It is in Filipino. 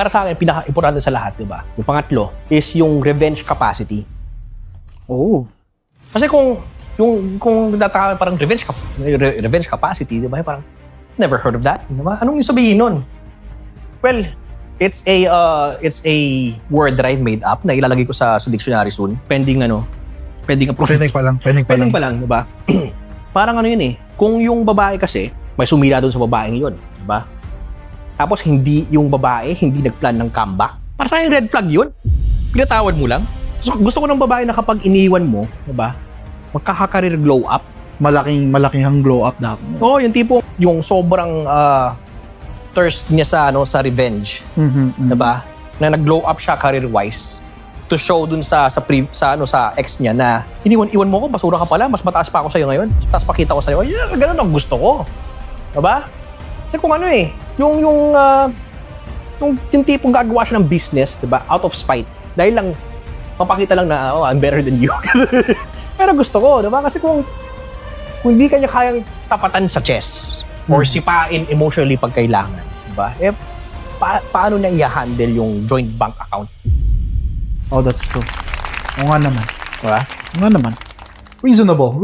Para sa akin, pinaka-importante sa lahat, di ba? Yung pangatlo is yung revenge capacity. Oh. Kasi kung nataka parang revenge capacity, di ba? Parang, never heard of that. Di ba? Anong yung sabihin nun? Well, it's a word that I've made up na ilalagay ko sa dictionary soon. Pending approve. Pending pa lang. Di ba? Parang ano yun eh. Kung yung babae kasi, may sumira doon sa babaeng yun. Di ba? Tapos hindi yung babae, hindi nagplan ng comeback. Para sa akin, red flag yun. Pinatawad mo lang. Gusto ko ng babae na kapag iniwan mo, di ba? Magkaka-career glow up. Malaking hang glow up dapat. Oo, yung tipo, yung sobrang thirst niya sa revenge. Di ba? Na nag-glow up siya career-wise to show dun sa ex niya na iwan mo ko, basura ka pala, mas mataas pa ako sa'yo ngayon. Mas mataas pa kita ko sa'yo. Yeah, ganun ang gusto ko. Diba? Kasi kung ano eh, yung tipong gagawa siya ng business, diba? Out of spite. Dahil lang, mapakita lang na, oh, I'm better than you. Pero gusto ko, diba? Kasi kung hindi kanya kayang tapatan sa chess or sipain emotionally pag kailangan, diba? Eh, paano na i-handle yung joint bank account? Oh, that's true. Oo nga naman. Diba? Oo nga naman. Reasonable.